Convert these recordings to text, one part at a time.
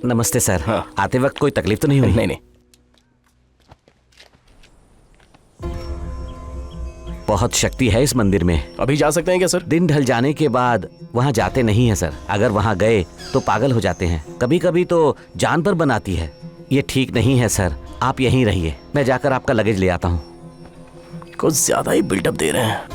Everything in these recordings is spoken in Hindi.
नमस्ते सर। हाँ। आते वक्त कोई तकलीफ तो नहीं हुई? नहीं नहीं। बहुत शक्ति है इस मंदिर में। अभी जा सकते हैं क्या सर? दिन ढल जाने के बाद वहाँ जाते नहीं है सर। अगर वहाँ गए तो पागल हो जाते हैं, कभी कभी तो जान पर बनाती है। ये ठीक नहीं है सर, आप यहीं रहिए, मैं जाकर आपका लगेज ले आता हूँ। कुछ ज्यादा ही बिल्डअप दे रहे हैं।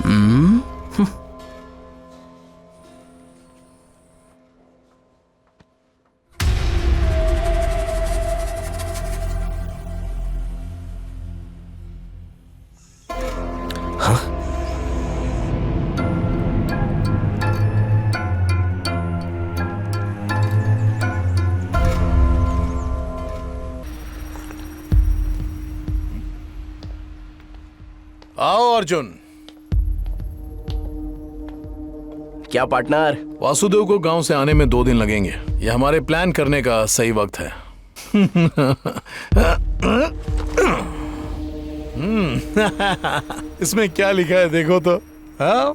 आओ अर्जुन। क्या पार्टनर? वासुदेव को गांव से आने में 2 दिन लगेंगे। ये हमारे प्लान करने का सही वक्त है। इसमें क्या लिखा है देखो तो। हाँ?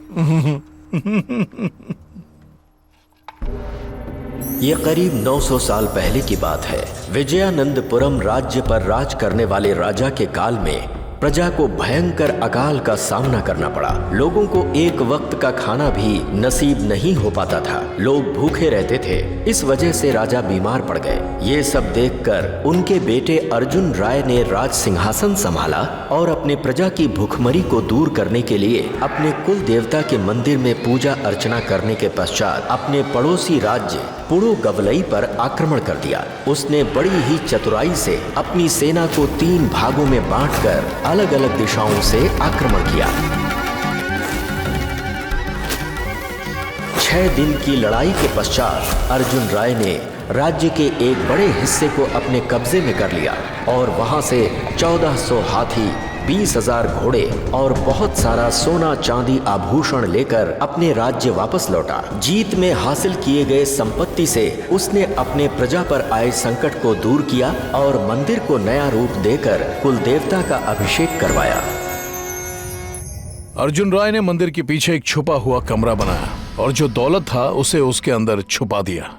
ये करीब 900 साल पहले की बात है। विजयानंदपुरम राज्य पर राज करने वाले राजा के काल में प्रजा को भयंकर अकाल का सामना करना पड़ा। लोगों को एक वक्त का खाना भी नसीब नहीं हो पाता था। लोग भूखे रहते थे। इस वजह से राजा बीमार पड़ गए। ये सब देखकर उनके बेटे अर्जुन राय ने राज सिंहासन संभाला और अपने प्रजा की भूखमरी को दूर करने के लिए अपने कुल देवता के मंदिर में पूजा अर्चना करने के पश्चात अपने पड़ोसी राज्य पुड़ोगवलई पर आक्रमण कर दिया। उसने बड़ी ही चतुराई से अपनी सेना को 3 भागों में बांटकर अलग अलग दिशाओं से आक्रमण किया। 6 दिन की लड़ाई के पश्चात अर्जुन राय ने राज्य के एक बड़े हिस्से को अपने कब्जे में कर लिया और वहां से 1400 हाथी, 20,000 घोड़े और बहुत सारा सोना चांदी आभूषण लेकर अपने राज्य वापस लौटा। जीत में हासिल किए गए संपत्ति से उसने अपने प्रजा पर आए संकट को दूर किया और मंदिर को नया रूप देकर कुल देवता का अभिषेक करवाया। अर्जुन राय ने मंदिर के पीछे एक छुपा हुआ कमरा बनाया और जो दौलत था उसे उसके अंदर छुपा दिया।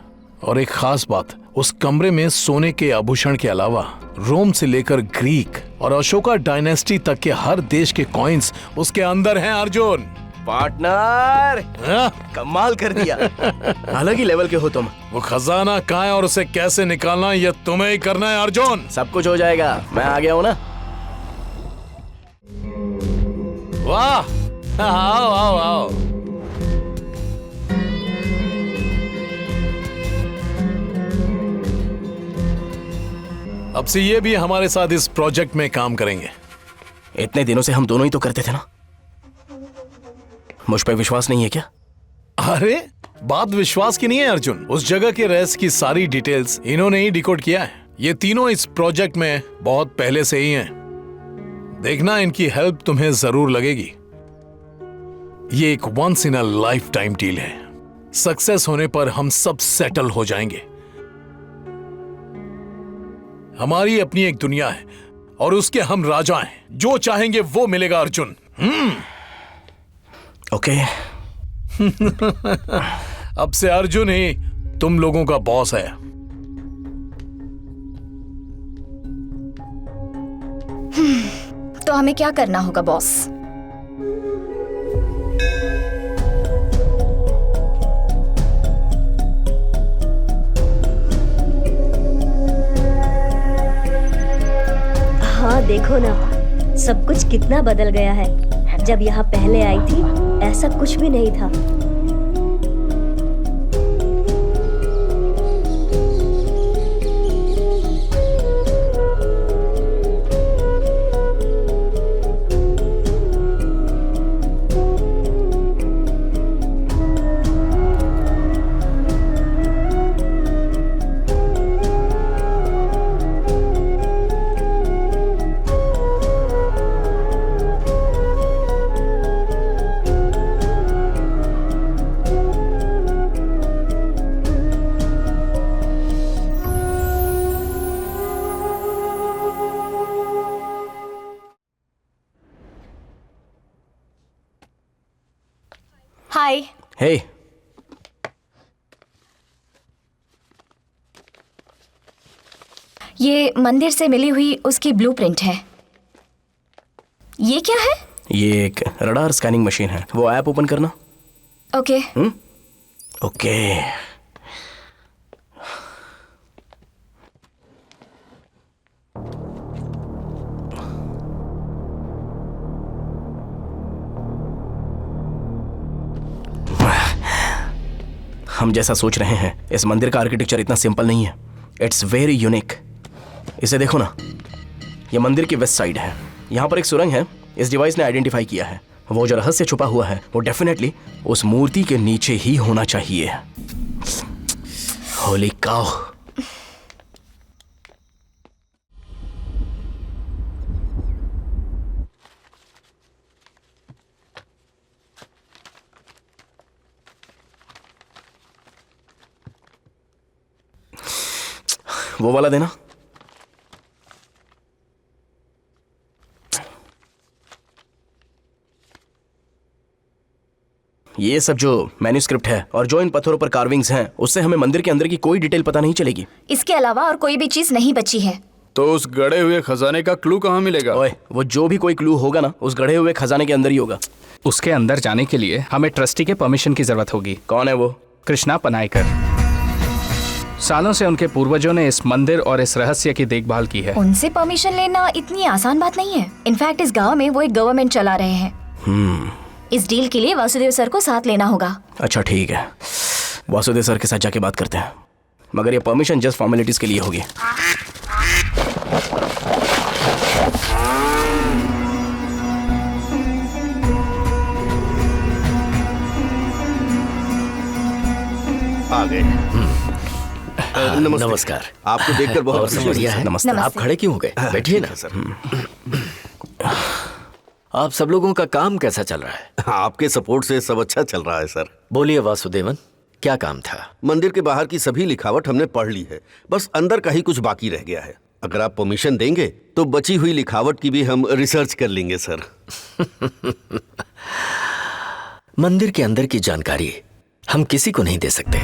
और एक खास बात, उस कमरे में सोने के आभूषण के अलावा रोम से लेकर ग्रीक और अशोका डायनेस्टी तक के हर देश के कॉइन्स उसके अंदर हैं। अर्जुन पार्टनर, कमाल कर दिया। अलग ही लेवल के हो तुम। वो खजाना कहाँ है और उसे कैसे निकालना ये तुम्हें ही करना है अर्जुन। सब कुछ हो जाएगा, मैं आ गया हूँ ना। वाह, आओ आओ आओ। अब से ये भी हमारे साथ इस प्रोजेक्ट में काम करेंगे। इतने दिनों से हम दोनों ही तो करते थे ना। मुझ पर विश्वास नहीं है क्या? अरे बात विश्वास की नहीं है अर्जुन। उस जगह के रहस्य की सारी डिटेल्स इन्होंने ही डिकोड किया है। ये तीनों इस प्रोजेक्ट में बहुत पहले से ही हैं। देखना, इनकी हेल्प तुम्हें जरूर लगेगी। ये एक once in a lifetime deal है। सक्सेस होने पर हम सब सेटल हो जाएंगे। हमारी अपनी एक दुनिया है और उसके हम राजा हैं। जो चाहेंगे वो मिलेगा अर्जुन। ओके। अब से अर्जुन ही तुम लोगों का बॉस है। तो हमें क्या करना होगा बॉस? हाँ देखो ना, सब कुछ कितना बदल गया है। जब यहाँ पहले आई थी ऐसा कुछ भी नहीं था। हाय। हे, ये मंदिर से मिली हुई उसकी ब्लूप्रिंट है। ये क्या है? ये एक रडार स्कैनिंग मशीन है। वो ऐप ओपन करना। ओके। ओके। हम जैसा सोच रहे हैं, इस मंदिर का आर्किटेक्चर इतना सिंपल नहीं है। It's very unique. इसे देखो ना, ये मंदिर की वेस्ट साइड है। यहाँ पर एक सुरंग है, इस डिवाइस ने आइडेंटिफाई किया है। वो जो रहस्य छुपा हुआ है वो डेफिनेटली उस मूर्ति के नीचे ही होना चाहिए। होली काउ। वो वाला देना। ये सब जो मैन्यूस्क्रिप्ट है और जो इन पत्थरों पर कार्विंग्स हैं, उससे हमें मंदिर के अंदर की कोई डिटेल पता नहीं चलेगी। इसके अलावा और कोई भी चीज नहीं बची है। तो उस गड़े हुए खजाने का क्लू कहाँ मिलेगा? ओए, वो जो भी कोई क्लू होगा ना, उस गढ़े हुए खजाने के अंदर ही होगा। उसके अंदर जाने के लिए हमें ट्रस्टी के परमिशन की जरूरत होगी। कौन है वो? कृष्णा पनायकर। सालों से उनके पूर्वजों ने इस मंदिर और इस रहस्य की देखभाल की है। उनसे परमिशन लेना इतनी आसान बात नहीं है। इनफैक्ट इस गांव में वो एक गवर्नमेंट चला रहे हैं। इस डील के लिए वासुदेव सर को साथ लेना होगा। अच्छा ठीक है, वासुदेव सर के साथ जाके बात करते हैं। मगर ये परमिशन जस्ट फॉर्मेलिटीज के लिए होगी। आ गए। नमस्ते। नमस्कार। आपको देखकर बहुत और सब बढ़िया है। नमस्ते। आप खड़े क्यों हो गए? बैठिए ना। सर। आप सब लोगों का काम कैसा चल रहा है? आपके सपोर्ट से सब अच्छा चल रहा है सर। बोलिए वासुदेवन, क्या काम था? मंदिर के बाहर की सभी लिखावट हमने पढ़ ली है, बस अंदर का ही कुछ बाकी रह गया है। अगर आप परमिशन देंगे तो बची हुई लिखावट की भी हम रिसर्च कर लेंगे सर। मंदिर के अंदर की जानकारी हम किसी को नहीं दे सकते।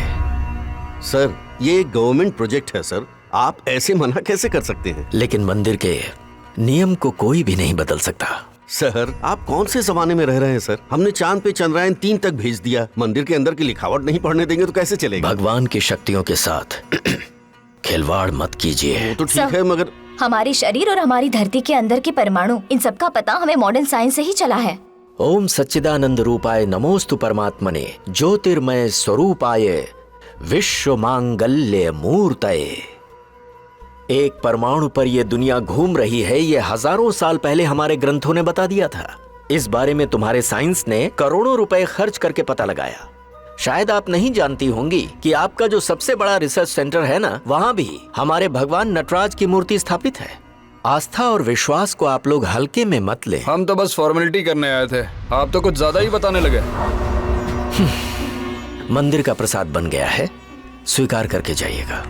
सर, ये एक गवर्नमेंट प्रोजेक्ट है सर, आप ऐसे मना कैसे कर सकते हैं? लेकिन मंदिर के नियम को कोई भी नहीं बदल सकता। सर, आप कौन से जमाने में रह रहे हैं सर? हमने चांद पे चंद्रयान 3 तक भेज दिया, मंदिर के अंदर की लिखावट नहीं पढ़ने देंगे तो कैसे चलेगा? भगवान की शक्तियों के साथ खिलवाड़ मत कीजिए। वो तो ठीक है, मगर हमारे शरीर और हमारी धरती के अंदर के परमाणु, इन सब का पता हमें मॉडर्न साइंस से ही चला है। ओम सच्चिदानंद रूपाय नमोस्तु परमात्मने ज्योतिर्मय स्वरूपाय विश्व मांगल्य मूर्तये। एक परमाणु पर यह दुनिया घूम रही है, ये हजारों साल पहले हमारे ग्रंथों ने बता दिया था। इस बारे में तुम्हारे साइंस ने करोड़ों रुपए खर्च करके पता लगाया। शायद आप नहीं जानती होंगी कि आपका जो सबसे बड़ा रिसर्च सेंटर है ना, वहाँ भी हमारे भगवान नटराज की मूर्ति स्थापित है। आस्था और विश्वास को आप लोग हल्के में मत ले। हम तो बस फॉर्मेलिटी करने आए थे, आप तो कुछ ज्यादा ही बताने लगे। मंदिर का प्रसाद बन गया है, स्वीकार करके जाइएगा।